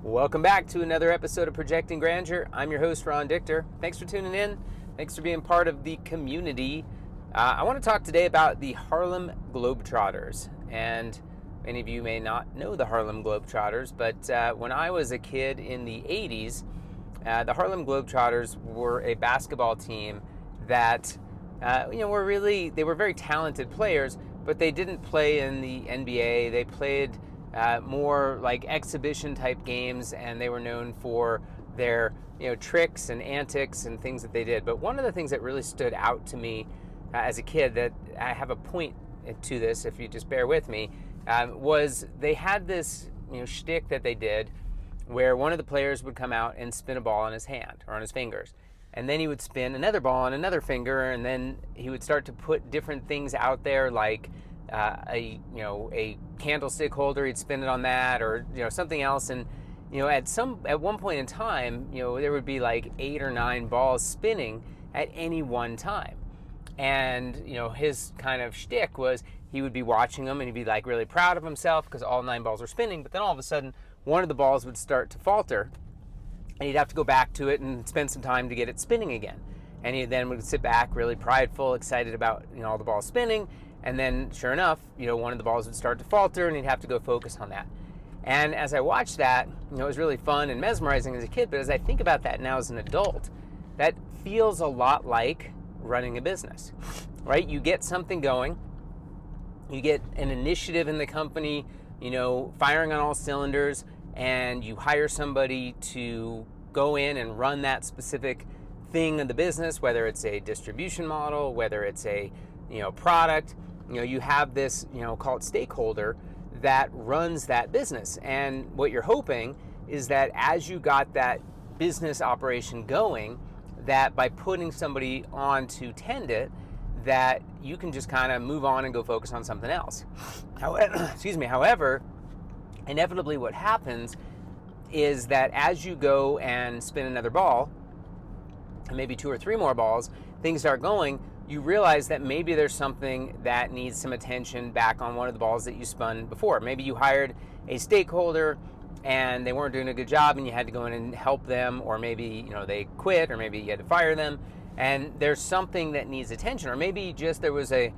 Welcome back to another episode of Projecting Grandeur. I'm your host, Ron Dichter. Thanks for tuning in. Thanks for being part of the community. I want to talk today about the Harlem Globetrotters. And many of you may not know the Harlem Globetrotters, but when I was a kid in the 80s, the Harlem Globetrotters were a basketball team that they were very talented players, but they didn't play in the NBA. They played more like exhibition type games, and they were known for their tricks and antics and things that they did. But one of the things that really stood out to me as a kid, that I have a point to this if you just bear with me, was they had this shtick that they did where one of the players would come out and spin a ball on his hand or on his fingers, and then he would spin another ball on another finger, and then he would start to put different things out there, like a candlestick holder. He'd spin it on that, or something else. And at one point in time, there would be like 8 or 9 balls spinning at any one time. And his kind of shtick was he would be watching them and he'd be like really proud of himself because all 9 balls were spinning. But then all of a sudden, one of the balls would start to falter, and he'd have to go back to it and spend some time to get it spinning again. And he then would sit back really prideful, excited about all the balls spinning. And then, sure enough, one of the balls would start to falter, and he'd have to go focus on that. And as I watched that, it was really fun and mesmerizing as a kid. But as I think about that now as an adult, that feels a lot like running a business, right? You get something going, you get an initiative in the company, firing on all cylinders, and you hire somebody to go in and run that specific thing in the business, whether it's a distribution model, whether it's a product. You have this, called stakeholder that runs that business. And what you're hoping is that as you got that business operation going, that by putting somebody on to tend it, that you can just kind of move on and go focus on something else. However, inevitably what happens is that as you go and spin another ball, and maybe 2 or 3 more balls, things start going, you realize that maybe there's something that needs some attention back on one of the balls that you spun before. Maybe you hired a stakeholder and they weren't doing a good job and you had to go in and help them, or maybe they quit, or maybe you had to fire them, and there's something that needs attention, or maybe just there was a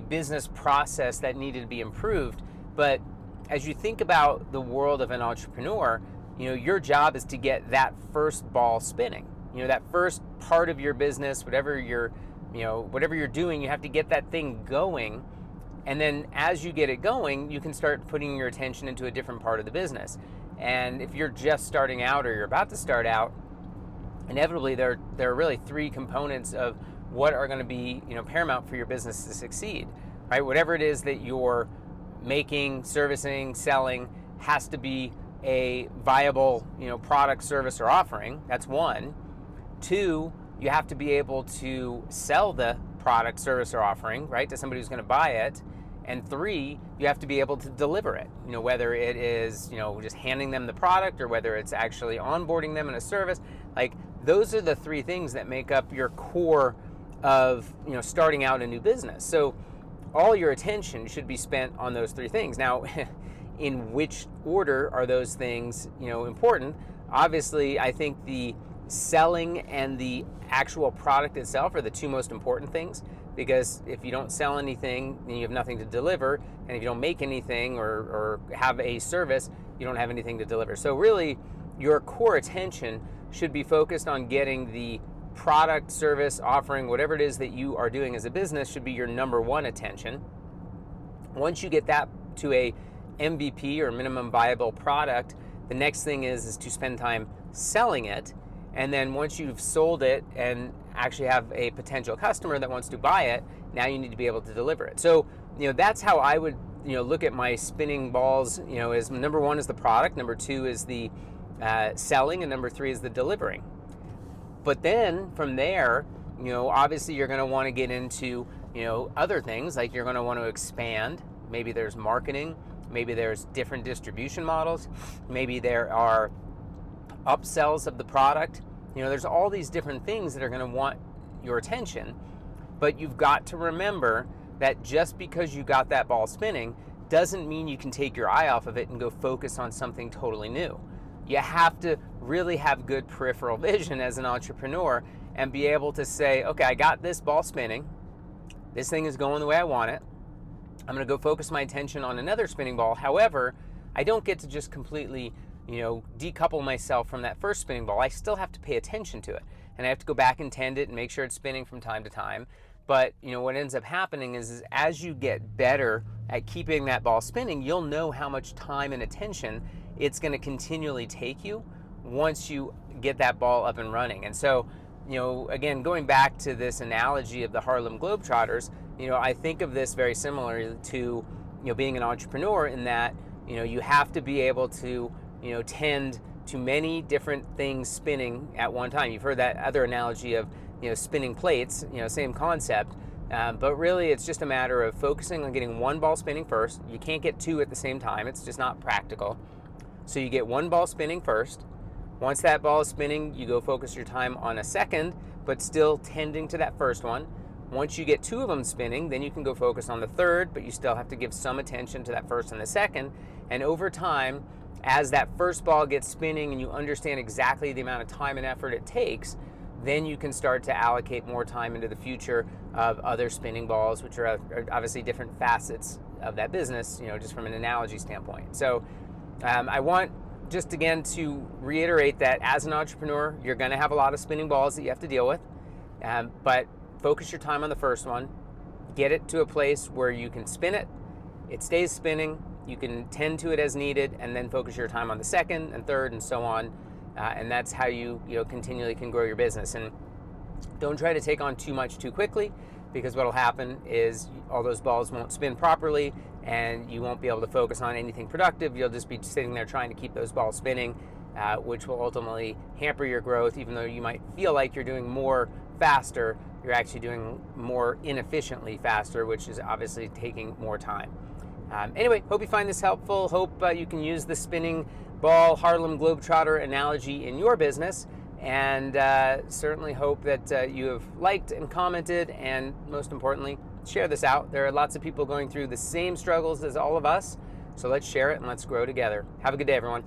business process that needed to be improved. But as you think about the world of an entrepreneur, your job is to get that first ball spinning. That first part of your business, whatever you're doing, you have to get that thing going. And then as you get it going, you can start putting your attention into a different part of the business. And if you're just starting out, or you're about to start out, inevitably there are really 3 components of what are going to be paramount for your business to succeed, right? Whatever it is that you're making, servicing, selling, has to be a viable product, service, or offering. That's 1. 2, you have to be able to sell the product, service, or offering, right, to somebody who's going to buy it. And 3, you have to be able to deliver it, whether it is just handing them the product, or whether it's actually onboarding them in a service. Like, those are the 3 things that make up your core of starting out a new business. So all your attention should be spent on those 3 things. Now, in which order are those things important? Obviously, I think the selling and the actual product itself are the 2 most important things, because if you don't sell anything, then you have nothing to deliver, and if you don't make anything or have a service, you don't have anything to deliver. So really, your core attention should be focused on getting the product, service, offering, whatever it is that you are doing as a business, should be your number 1 attention. Once you get that to a MVP, or minimum viable product, the next thing is to spend time selling it. And then once you've sold it and actually have a potential customer that wants to buy it, now you need to be able to deliver it. So, that's how I would, look at my spinning balls, is number 1 is the product, number 2 is the selling, and number 3 is the delivering. But then from there, obviously you're going to want to get into, other things, like you're going to want to expand. Maybe there's marketing, maybe there's different distribution models, maybe there are upsells of the product. There's all these different things that are going to want your attention, but you've got to remember that just because you got that ball spinning doesn't mean you can take your eye off of it and go focus on something totally new. You have to really have good peripheral vision as an entrepreneur and be able to say, okay, I got this ball spinning. This thing is going the way I want it. I'm going to go focus my attention on another spinning ball. However, I don't get to just completely, decouple myself from that first spinning ball. I still have to pay attention to it. And I have to go back and tend it and make sure it's spinning from time to time. But, what ends up happening is as you get better at keeping that ball spinning, you'll know how much time and attention it's going to continually take you once you get that ball up and running. And so, again, going back to this analogy of the Harlem Globetrotters, I think of this very similarly to, being an entrepreneur in that, you have to be able to, tend to many different things spinning at one time. You've heard that other analogy of, spinning plates, same concept. But really, it's just a matter of focusing on getting one ball spinning first. You can't get two at the same time. It's just not practical. So you get one ball spinning first. Once that ball is spinning, you go focus your time on a second, but still tending to that first one. Once you get two of them spinning, then you can go focus on the third, but you still have to give some attention to that first and the second. And over time, as that first ball gets spinning and you understand exactly the amount of time and effort it takes, then you can start to allocate more time into the future of other spinning balls, which are obviously different facets of that business, just from an analogy standpoint. So I want just again to reiterate that as an entrepreneur, you're going to have a lot of spinning balls that you have to deal with, but focus your time on the first one, get it to a place where you can spin it, it stays spinning, you can tend to it as needed, and then focus your time on the second and third and so on. And that's how you continually can grow your business. And don't try to take on too much too quickly, because what will happen is all those balls won't spin properly and you won't be able to focus on anything productive. You'll just be sitting there trying to keep those balls spinning, which will ultimately hamper your growth. Even though you might feel like you're doing more faster, you're actually doing more inefficiently faster, which is obviously taking more time. Anyway, hope you find this helpful. Hope you can use the spinning ball Harlem Globetrotter analogy in your business, and certainly hope that you have liked and commented, and most importantly, share this out. There are lots of people going through the same struggles as all of us, so let's share it and let's grow together. Have a good day, everyone.